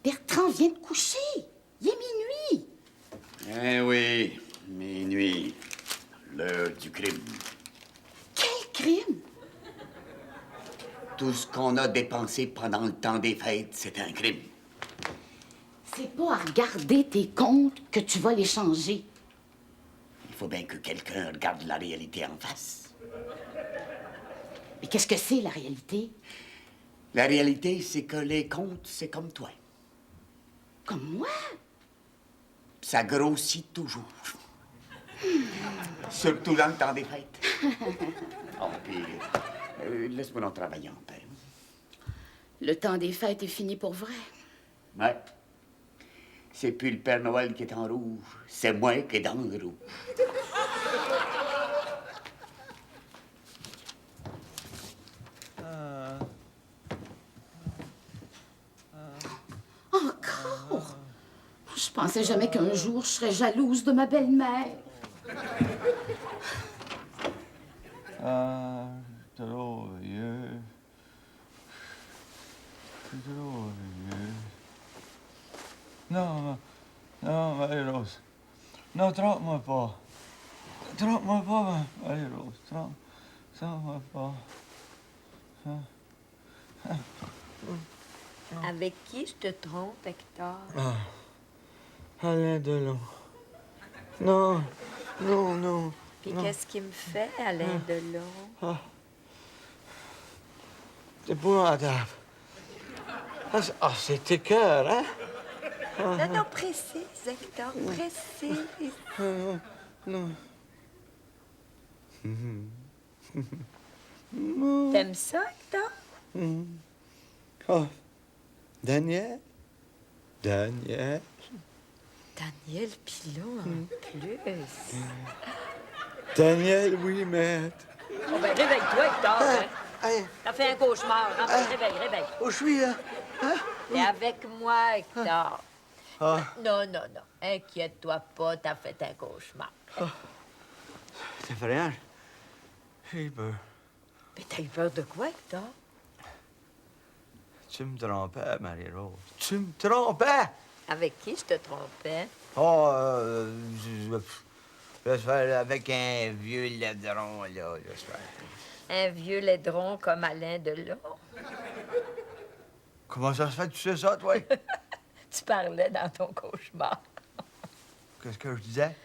Bertrand vient de coucher. Il est minuit. Eh oui, minuit. L'heure du crime. Quel crime? Tout ce qu'on a dépensé pendant le temps des fêtes, c'est un crime. C'est pas à regarder tes comptes que tu vas les changer. Il faut bien que quelqu'un regarde la réalité en face. Mais qu'est-ce que c'est, la réalité? La réalité, c'est que les comptes, c'est comme toi. Comme moi? Ça grossit toujours. Surtout dans le temps des fêtes. Oh, puis, laisse-moi donc travailler en paix. Le temps des fêtes est fini pour vrai. Ouais. C'est plus le Père Noël qui est en rouge, c'est moi qui est dans le rouge. Encore? Je pensais jamais qu'un jour je serais jalouse de ma belle-mère. Trop vieux. Trop vieux. Non, non, Marie-Rose. Non, trompe-moi pas. Trompe-moi pas, Marie-Rose. Trompe-moi pas. Avec qui je te trompe, Hector? Alain Delon. Non, non, non. Puis qu'est-ce qu'il me fait, Alain Delon? C'est épouvantable. C'est tes cœurs, hein? Non, non, précise, Hector, précise. Non. T'aimes ça, Hector? Oh, Daniel? Daniel? Daniel Pilon, en plus. Daniel, oui, maître. Oh, ben, réveille-toi, Hector. Hein? T'as fait un cauchemar. Hein? Réveille. Où je suis, hein? T'es avec moi, Hector. Non. Inquiète-toi pas, t'as fait un cauchemar. Ça fait rien. J'ai peur. Mais t'as eu peur de quoi, Hector? Tu me trompais, Marie-Rose. Tu me trompais! Avec qui je te trompais? J'espère avec un vieux laidron, là, j'espère. Un vieux laidron comme Alain Delon? Comment ça se fait que tu sais ça, toi? Tu parlais dans ton cauchemar. Qu'est-ce que je disais?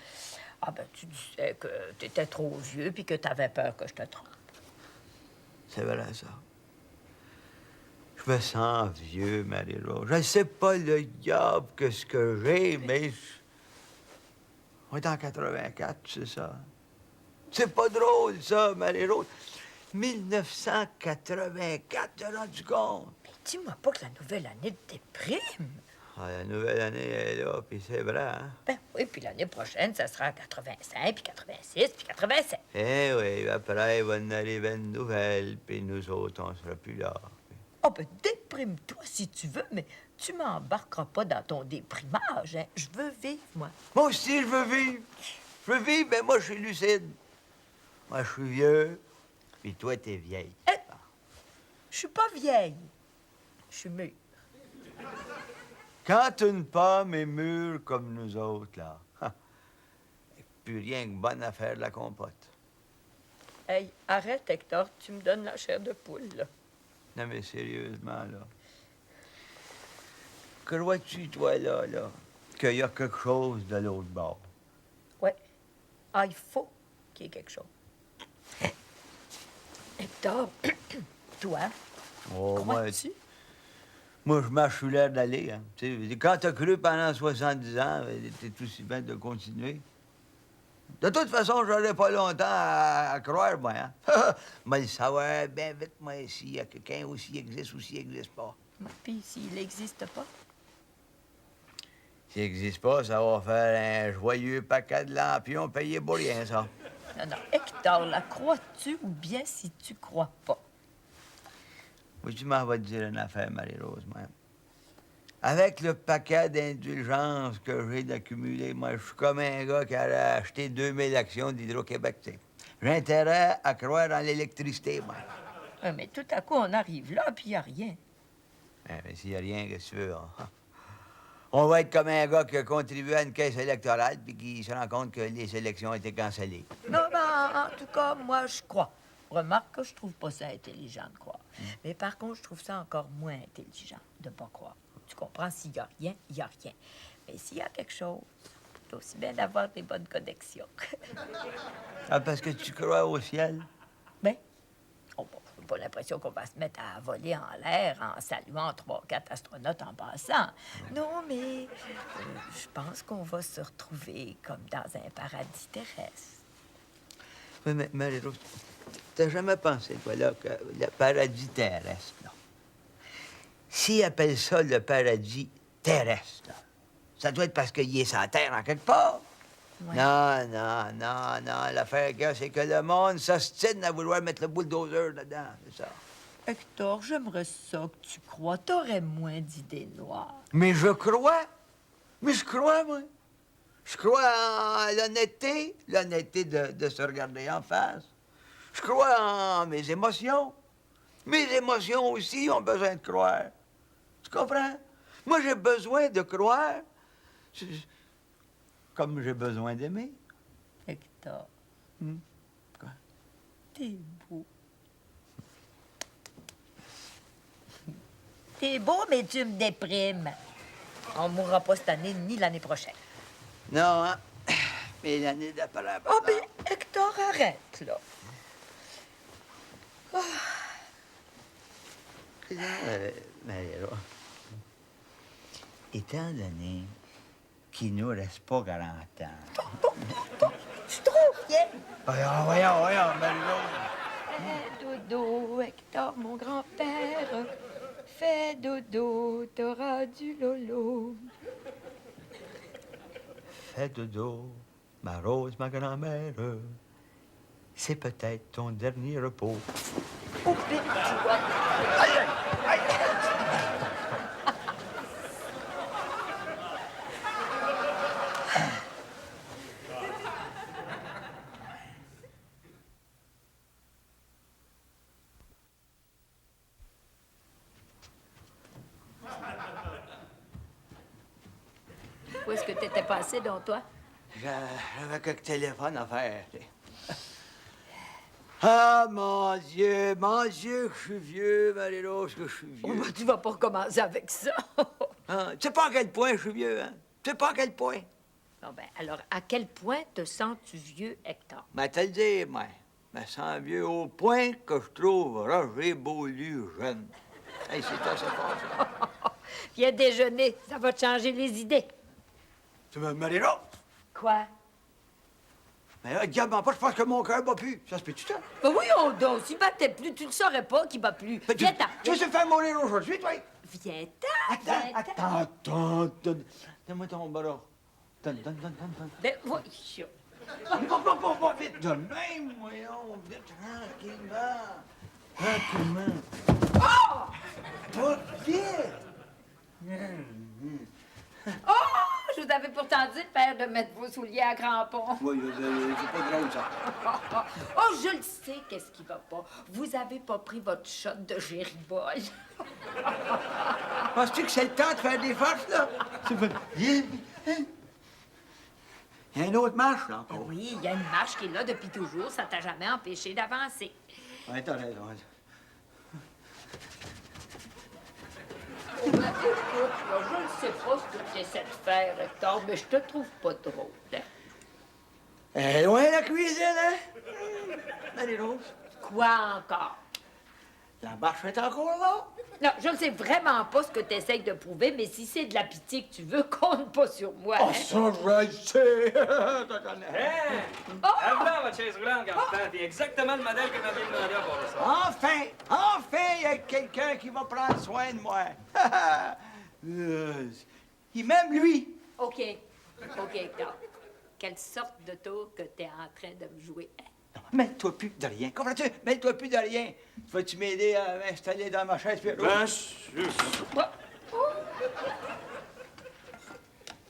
Ah ben, tu disais que t'étais trop vieux puis que t'avais peur que je te trompe. C'est vrai, ça. Je me sens vieux, Marie-Rose. Je sais pas le diable que ce que j'ai, mais... On est en 84, c'est ça. C'est pas drôle, ça, Marie-Rose. 1984, t'as rendu compte? Mais dis-moi pas que la nouvelle année te déprime. Ah, la nouvelle année est là, puis c'est vrai, hein? Ben oui, puis l'année prochaine, ça sera 85, puis 86, puis 87. Eh oui, après, il va en arriver une nouvelle, puis nous autres, on sera plus là. Oh ben, déprime-toi si tu veux, mais tu m'embarqueras pas dans ton déprimage, hein. Je veux vivre, moi. Moi aussi, je veux vivre. Je veux vivre, mais moi, je suis lucide. Moi, je suis vieux, puis toi, t'es vieille. Je suis pas vieille. Je suis mûre. Quand une pomme est mûre comme nous autres, là, plus rien que bonne affaire de la compote. Hey, arrête, Hector, tu me donnes la chair de poule, là. Non, mais sérieusement, là. Crois-tu, toi, là, qu'il y a quelque chose de l'autre bord? Ouais. Ah, il faut qu'il y ait quelque chose. Hector, toi, Oh, crois-tu? Moi, je marche sur l'air d'aller, hein. Tu sais, quand t'as cru pendant 70 ans, t'es aussi bien de continuer. De toute façon, j'aurais pas longtemps à croire, moi, hein. Mais le savoir bien vite, moi, s'il y a quelqu'un aussi existe ou s'il n'existe pas. Puis s'il n'existe pas? S'il n'existe pas, ça va faire un joyeux paquet de lampions payés pour rien, ça. Non, Hector, la crois-tu ou bien si tu crois pas? Moi, tu m'en vas te dire une affaire, Marie-Rose, moi. Avec le paquet d'indulgences que j'ai d'accumuler, moi, je suis comme un gars qui a acheté 2000 actions d'Hydro-Québec, tu sais. J'ai intérêt à croire en l'électricité, moi. Mais tout à coup, on arrive là, puis il n'y a rien. Mais s'il n'y a rien, qu'est-ce que tu veux, hein? On va être comme un gars qui a contribué à une caisse électorale puis qui se rend compte que les élections ont été cancellées. Non, ben, en tout cas, moi, je crois. Remarque que je trouve pas ça intelligent de croire. Mais par contre, je trouve ça encore moins intelligent de pas croire. Tu comprends? S'il y a rien, il y a rien. Mais s'il y a quelque chose, c'est aussi bien d'avoir des bonnes connexions. Ah, parce que tu crois au ciel? Ben, on n'a pas l'impression qu'on va se mettre à voler en l'air en saluant 3 ou 4 astronautes en passant. Non, mais je pense qu'on va se retrouver comme dans un paradis terrestre. Oui, mais Marie-Rose, t'as jamais pensé, toi, là, que le paradis terrestre, là, s'ils appellent ça le paradis terrestre, là, ça doit être parce qu'il est sur la Terre en quelque part. Ouais. Non. L'affaire, gars, c'est que le monde s'ostine à vouloir mettre le bulldozer dedans, c'est ça. Hector, j'aimerais ça que tu crois. T'aurais moins d'idées noires. Mais je crois. Mais je crois, moi. Je crois en l'honnêteté de se regarder en face. Je crois en mes émotions. Mes émotions aussi ont besoin de croire. Tu comprends? Moi, j'ai besoin de croire. Comme j'ai besoin d'aimer. Hector. Quoi? T'es beau. T'es beau, mais tu me déprimes. On mourra pas cette année ni l'année prochaine. Non, hein? Mais l'année d'après... Oh, ben, Hector, arrête, là. Mais là, étant donné qu'il nous reste pas 40 ans... Tu trouves bien? Voyons, Marie-Rose. Fais dodo, Hector, mon grand-père. Fais dodo, t'auras du lolo. Fais dodo, ma Rose, ma grand-mère. C'est peut-être ton dernier repos. Oh, ben, tu vois. Où est-ce que t'étais passé, donc, toi? J'avais quelques téléphones à faire. Tu sais. Ah, mon Dieu, que je suis vieux, Marie-Rose, que je suis vieux. Oh, ben, tu vas pas recommencer avec ça. Ah, tu sais pas à quel point je suis vieux, hein? Tu sais pas à quel point? Bon, ben, alors, à quel point te sens-tu vieux, Hector? Mais te le dire, moi. Je me sens vieux au point que je trouve Roger Beaulieu jeune. Hey, c'est assez fort, ça. Viens déjeuner, ça va te changer les idées. Tu me Marie-Rose? Quoi? Mais là, diablement pas, je pense que mon cœur bat plus. Ça se peut-tu, ça? Ben oui, on donc, s'il battait plus, tu ne saurais pas qu'il bat plus. Mais Viens-t'en. tu veux se faire mourir aujourd'hui, toi? Viens-t'en. Attends. Donne-moi ton bras. Donne. Ben oui. Pas vite de même, voyons. Vite, tranquillement. Pas vite. Oh! Je vous avais pourtant dit, père, de mettre vos souliers à crampons. Oui, c'est pas drôle, ça. Oh, je le sais, qu'est-ce qui va pas. Vous avez pas pris votre shot de géribol. Penses-tu que c'est le temps de faire des farces, là? Il y a une autre marche, là, encore. Oui, il y a une marche qui est là depuis toujours. Ça t'a jamais empêché d'avancer. Ouais, t'as raison. Écoute, là, je ne sais pas ce que tu essaies de faire, Hector, mais je te trouve pas drôle. Hein? Loin la cuisine, hein? Marie-Rose, Quoi encore? la marche est encore là? Non, je ne sais vraiment pas ce que tu essaies de prouver, mais si c'est de la pitié que tu veux, compte pas sur moi. Oh, hein? ça, je le sais! T'as connais. Hein? Lève-la, votre chaise roulante, capitaine. T'es exactement le modèle que m'avait demandé à part ça. Enfin, il y a quelqu'un qui va prendre soin de moi. Il m'aime, lui. OK, Hector. Quelle sorte de tour que tu es en train de me jouer? Hein? Non, mêle-toi plus de rien. Comprends-tu? Mêle-toi plus de rien. Vas-tu m'aider à m'installer dans ma chaise, Pierrot? Ben, juste.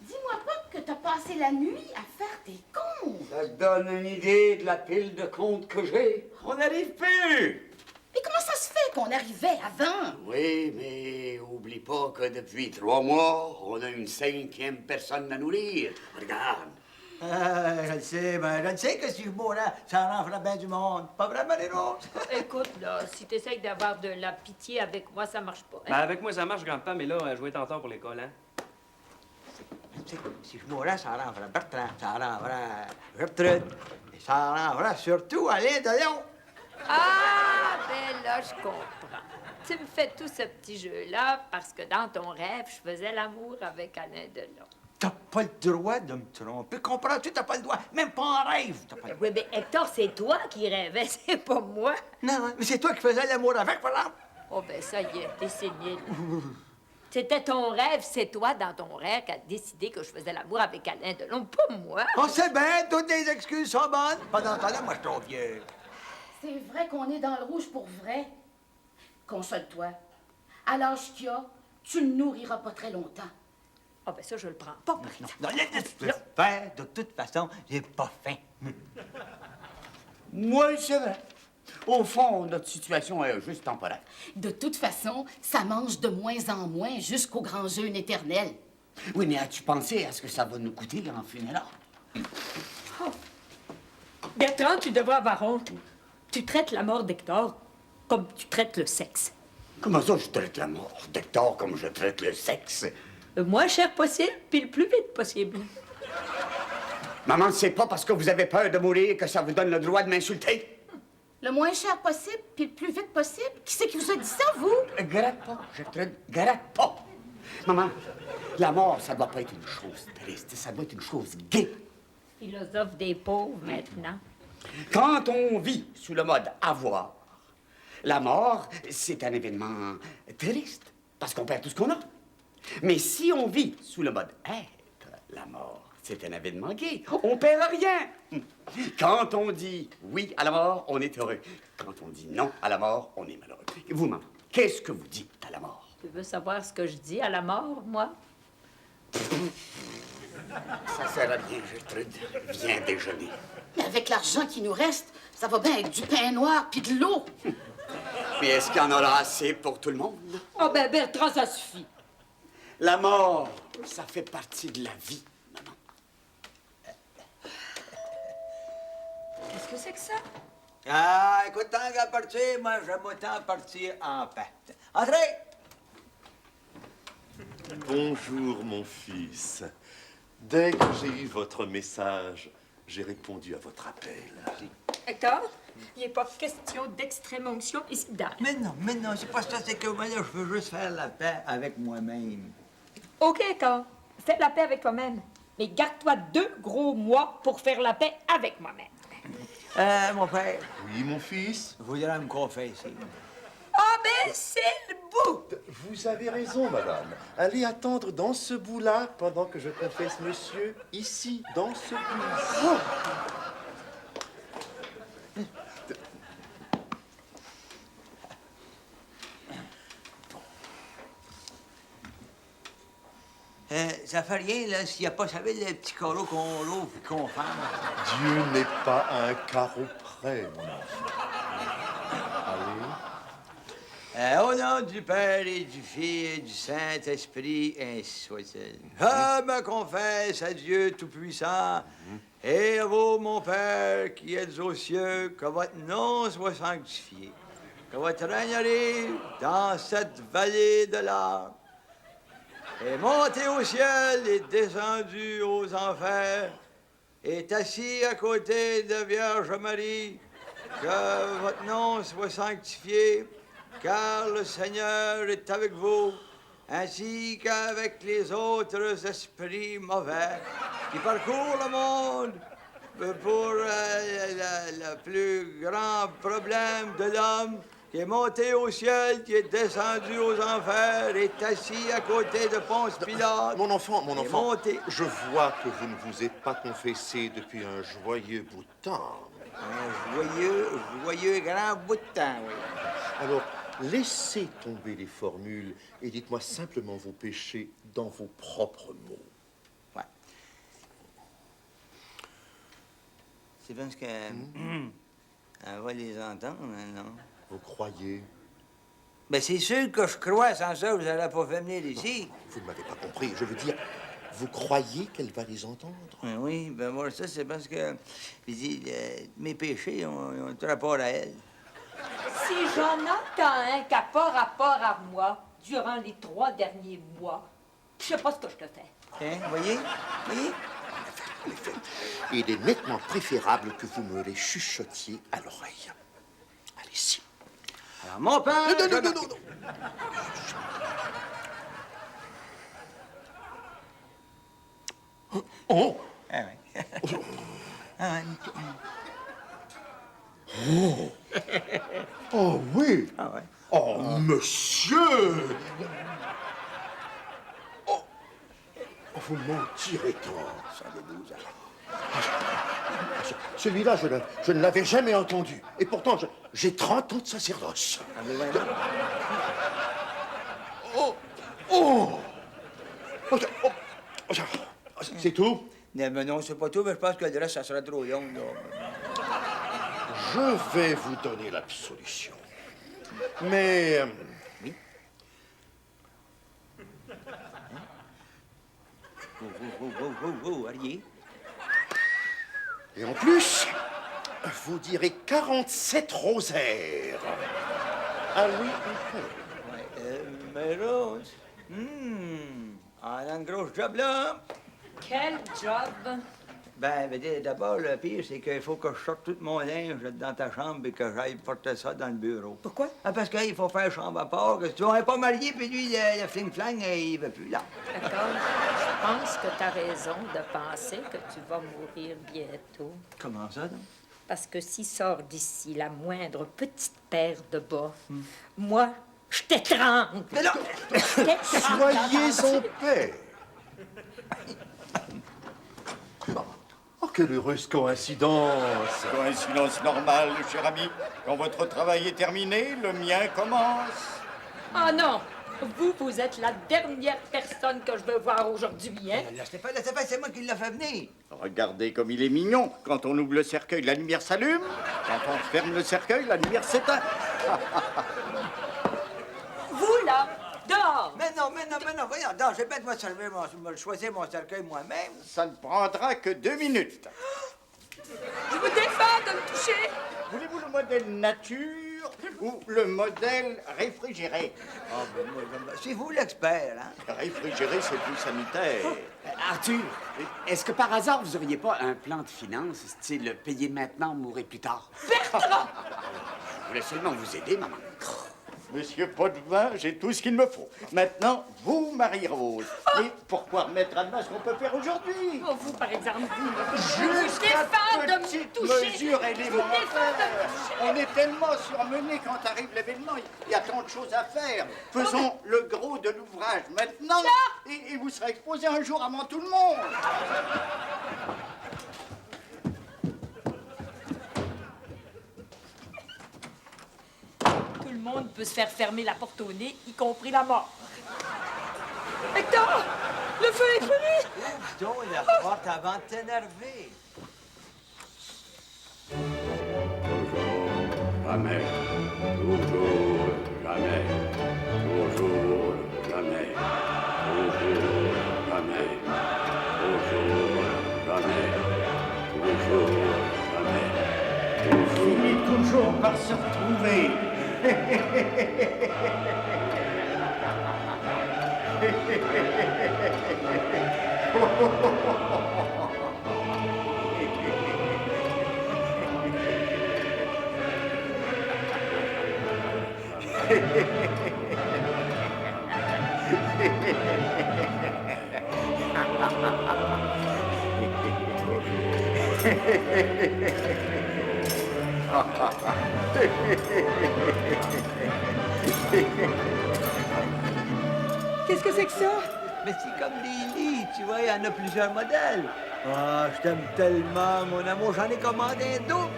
Dis-moi pas que t'as passé la nuit à faire tes comptes. Ça te donne une idée de la pile de comptes que j'ai. On n'arrive plus! Mais comment ça se fait qu'on arrivait avant. Oui, mais oublie pas que depuis 3 mois, on a une 5e personne à nourrir. Regarde. Je le sais, mais je le sais que si je mourais, ça en ferait bien du monde. Pas vrai, Marie-Rose? Écoute, là, si t'essayes d'avoir de la pitié avec moi, ça marche pas. hein. Ben, avec moi, ça marche, grand-père, mais là, je vais être en retard pour l'école, hein? Tu sais, si je mourais, ça en ferait Bertrand, ça en ferait Gertrude, et ça en ferait surtout Alain Delon. Ah, ben là, je comprends. Tu me fais tout ce petit jeu-là parce que dans ton rêve, je faisais l'amour avec Alain Delon. T'as pas le droit de me tromper. Comprends-tu? T'as pas le droit. Même pas en rêve, t'as pas le droit. Oui, mais Hector, c'est toi qui rêvais, c'est pas moi. Non, mais c'est toi qui faisais l'amour avec, par exemple. Oh, ben ça y est, t'es sénile. C'était ton rêve, c'est toi, dans ton rêve, qui a décidé que je faisais l'amour avec Alain Delon, pas moi. On sait bien, toutes les excuses sont bonnes. Pendant ce temps-là, moi, je suis trop vieux. C'est vrai qu'on est dans le rouge pour vrai. Console-toi. À l'âge qu'il a, tu ne nourriras pas très longtemps. Ah, ben ça, je le prends pas, par exemple. Non, laisse-le faire. De toute façon, j'ai pas faim. Moi, c'est vrai. Au fond, notre situation est juste temporaire. De toute façon, ça mange de moins en moins jusqu'au grand jeûne éternel. Oui, mais as-tu pensé à ce que ça va nous coûter en funérailles? Bertrand, tu devrais avoir honte. Tu traites la mort d'Hector comme tu traites le sexe. Comment ça, je traite la mort d'Hector comme je traite le sexe? Le moins cher possible, puis le plus vite possible. Maman, c'est pas parce que vous avez peur de mourir que ça vous donne le droit de m'insulter. Le moins cher possible, puis le plus vite possible. Qui c'est qui vous a dit ça, vous? Gratte pas, Gertrude, gratte pas. Maman, la mort, ça doit pas être une chose triste, ça doit être une chose gaie. Philosophe des pauvres, maintenant. Quand on vit sous le mode avoir, la mort, c'est un événement triste, parce qu'on perd tout ce qu'on a. Mais si on vit sous le mode être, la mort, c'est un événement gai. On perd rien. Quand on dit oui à la mort, on est heureux. Quand on dit non à la mort, on est malheureux. Et vous, maman, qu'est-ce que vous dites à la mort? Tu veux savoir ce que je dis à la mort, moi? Ça sert à rien, Gertrude. Viens déjeuner. Mais avec l'argent qui nous reste, ça va bien avec du pain noir puis de l'eau. Mais est-ce qu'il y en aura assez pour tout le monde? Oh, ben Bertrand, ça suffit. La mort, ça fait partie de la vie, maman. Qu'est-ce que c'est que ça? Ah, écoute, tant qu'à partir, moi, j'aime autant partir en paix. Entrez! Bonjour, mon fils. Dès que j'ai eu votre message, j'ai répondu à votre appel. Hector, il n'est pas question d'extrême onction ici dedans. Mais non, c'est pas ça, c'est que moi, là, je veux juste faire la paix avec moi-même. OK, Hector, fais la paix avec toi-même. Mais garde-toi 2 gros mois pour faire la paix avec moi-même. Mon père, Oui, mon fils? voudrais me confesser. Ah, ben c'est le bout! Vous avez raison, madame. Allez attendre dans ce bout-là pendant que je confesse monsieur, ici, dans ce bout. Ça fait rien, là, s'il n'y a pas, vous savez, le petit carreau qu'on l'ouvre et qu'on ferme. Dieu n'est pas à un carreau près, mon enfant. Allez. Au nom du Père et du Fils et du Saint-Esprit, ainsi soit-il. Je me confesse à Dieu Tout-Puissant et à vous, mon Père, qui êtes aux cieux, que votre nom soit sanctifié, que votre règne arrive dans cette vallée de l'âme, est monté au ciel et descendu aux enfers, est assis à côté de Vierge Marie, que votre nom soit sanctifié, car le Seigneur est avec vous, ainsi qu'avec les autres esprits mauvais qui parcourent le monde pour le plus grand problème de l'homme, qui est monté au ciel, qui est descendu aux enfers, est assis à côté de Ponce Pilate. Mon enfant, est monté. je vois que vous ne vous êtes pas confessé depuis un joyeux bout de temps. Un joyeux grand bout de temps, oui. Alors, laissez tomber les formules et dites-moi simplement vos péchés dans vos propres mots. Ouais. C'est parce que... Elle va les entendre, hein, non? Vous croyez? Ben, c'est sûr que je crois. Sans ça, vous n'allez pas fait venir ici. Vous ne m'avez pas compris. Je veux dire, vous croyez qu'elle va les entendre? Ben oui, ben moi, ça, c'est parce que... je dis, mes péchés ont tout rapport à elle. Si j'en entends un qui n'a pas rapport à moi durant les 3 derniers mois, je sais pas ce que je te fais. Hein, voyez? Voyez? En effet, il est nettement préférable que vous me les chuchotiez à l'oreille. Allez-y. Alors, mon père... Non. Oh! Ah oui. Ah, Oh! Oh oui! ah ouais. Oh, monsieur! Oh! Vous m'en tirez tant. Ça des 12 ans. Celui-là, je ne l'avais jamais entendu. Et pourtant, j'ai 30 ans de sacerdoce. Ah, mais ouais, Oh! Oh! Oh, c'est tout? non, mais non, c'est pas tout, mais je pense que le reste, ça sera trop long, là. Je vais vous donner l'absolution. Mais... Oui? Arié. Et en plus, vous direz 47 rosaires. Ah oui, Ouais, mais Rose... elle a un gros job, là. Quel job? Ben, d'abord, le pire, c'est qu'il faut que je sorte tout mon linge dans ta chambre et que j'aille porter ça dans le bureau. Pourquoi? Ah, parce qu'il faut faire chambre à part, que si tu n'es pas marié, puis lui, le fling-flang, il veut plus, là. D'accord. Je pense que tu as raison de penser que tu vas mourir bientôt. Comment ça, donc? Parce que s'il sort d'ici la moindre petite paire de bas, moi, je t'étrangle. Mais non! Je t'étrangle. soyez en paix. Oh, quelle heureuse coïncidence. Coïncidence normale, cher ami. Quand votre travail est terminé, le mien commence. Ah non! Vous êtes la dernière personne que je veux voir aujourd'hui, hein? Là, Stéphane, c'est moi qui l'a fait venir. Regardez comme il est mignon. Quand on ouvre le cercueil, la lumière s'allume. Quand on ferme le cercueil, la lumière s'éteint. Vous, là, dehors! Mais non, voyons, non, je vais mettre me choisir mon cercueil moi-même. Ça ne prendra que 2 minutes. Je vous défends de me toucher! Voulez-vous le modèle nature ou le modèle réfrigéré? Ah, ben moi, c'est vous l'expert, hein? Réfrigéré, c'est plus sanitaire. Arthur, est-ce que par hasard, vous auriez pas un plan de finances, style payer maintenant, mourir plus tard? Bertrand! Je voulais seulement vous aider, maman. Monsieur Potvin, j'ai tout ce qu'il me faut. Maintenant, vous, Marie-Rose. Et pourquoi remettre à demain ce qu'on peut faire aujourd'hui? Oh, vous, par exemple, je vous Juste défends de me petite toucher! mesure Je vous élémentaire. défends de me toucher! On est tellement surmené quand arrive l'événement. Il y a tant de choses à faire. Faisons le gros de l'ouvrage maintenant. Et vous serez exposé un jour avant tout le monde. Tout le monde peut se faire fermer la porte au nez, y compris la mort. Hector! Le feu est fini! Donc, la porte avant de t'énerver. Jamais, toujours jamais, toujours jamais, toujours jamais, toujours jamais, toujours jamais, Finit toujours par se retrouver. Qu'est-ce que c'est que ça? Mais c'est comme des lits, tu vois, il y en a plusieurs modèles. Ah, je t'aime tellement, mon amour, j'en ai commandé un double.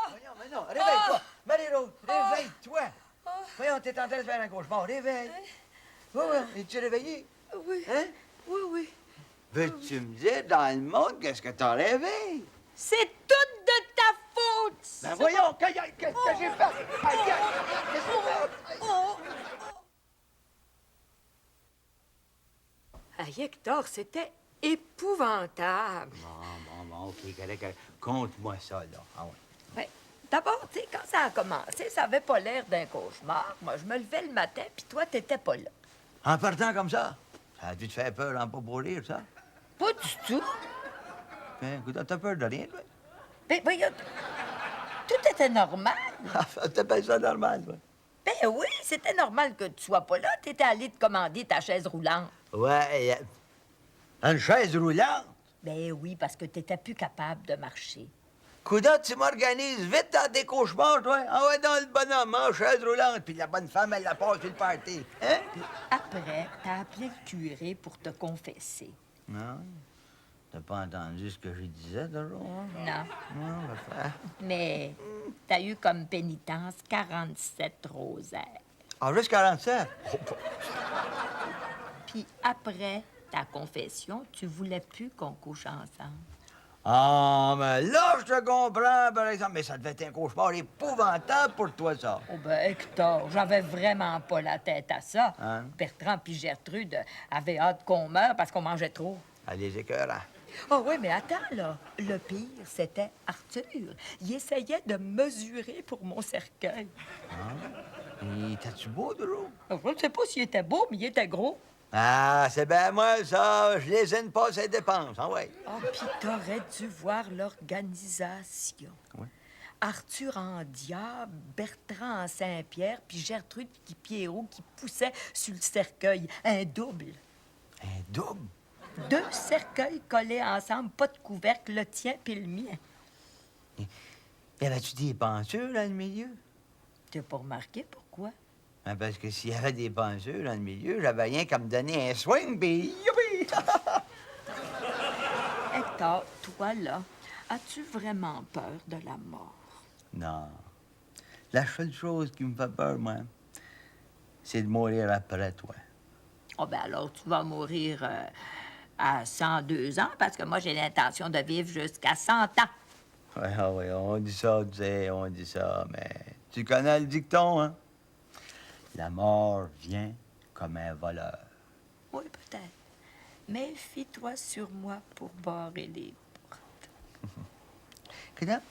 Voyons, mais non, réveille-toi. Marie-Rose, réveille-toi. Voyons, t'es en train de faire un cauchemar, réveille. Oui, es-tu réveillé? Oui. Hein? Oui. Veux-tu me dire, dans le monde, qu'est-ce que t'as rêvé? C'est toute de ta faute! Ben voyons, qu'est-ce que j'ai fait? Aïe, aïe, qu'est-ce que j'ai fait? Hey, Hector, c'était épouvantable. Bon, OK, correct. Conte-moi ça, là. Ah ouais. Ouais. D'abord, tu sais, quand ça a commencé, ça avait pas l'air d'un cauchemar. Moi, je me levais le matin, puis toi, t'étais pas là. En partant comme ça, ça a dû te faire peur en pas brûler, ça? Pas du tout. Ben, écoute, t'as peur de rien, toi? Ben, voyons, tout était normal. T'appelles ça normal, toi? Ben oui, c'était normal que tu sois pas là. T'étais allé te commander ta chaise roulante. Ouais, une chaise roulante? Ben oui, parce que t'étais plus capable de marcher. Coudon, tu m'organises vite dans tes cauchemars, toi. Ah ouais, dans le bonhomme, hein, chaise roulante, puis la bonne femme, elle la passe sur le party. Hein? Puis après, t'as appelé le curé pour te confesser. Non. T'as pas entendu ce que je disais, toujours? Hein? Non. Non, on va faire. Mais t'as eu comme pénitence 47 rosaires. Ah, juste 47? Puis après ta confession, tu voulais plus qu'on couche ensemble. Ah, mais là, je te comprends, par exemple. Mais ça devait être un cauchemar épouvantable pour toi, ça. Oh ben, Hector, j'avais vraiment pas la tête à ça. Hein? Bertrand puis Gertrude avaient hâte qu'on meure parce qu'on mangeait trop. Allez, écœurants. Oh oui, mais attends, là. Le pire, c'était Arthur. Il essayait de mesurer pour mon cercueil. Et t'as-tu beau, Drew? Je ne sais pas s'il était beau, mais il était gros. Ah, c'est bien moi, ça. Je lésine pas ces dépenses, hein, ouais. Oh, puis t'aurais dû voir l'organisation. Ouais. Arthur en diable, Bertrand en Saint-Pierre, puis Gertrude puis Pierrot qui poussait sur le cercueil. Un double. Un double? 2 cercueils collés ensemble, pas de couvercle, le tien puis le mien. Y avait-tu des pensures dans le milieu? T'as pas remarqué pourquoi? Ben, parce que s'il y avait des pensures dans le milieu, j'avais rien qu'à me donner un swing, puis youpi! Hector, toi là, as-tu vraiment peur de la mort? Non. La seule chose qui me fait peur, moi, c'est de mourir après toi. Oh ben alors tu vas mourir à 102 ans parce que moi j'ai l'intention de vivre jusqu'à 100 ans. Ouais, on dit ça, tu sais, on dit ça, mais tu connais le dicton, hein? La mort vient comme un voleur. Oui, peut-être. Méfie-toi sur moi pour barrer les portes. Coudonc,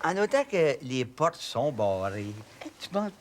en notant que les portes sont barrées, tu penses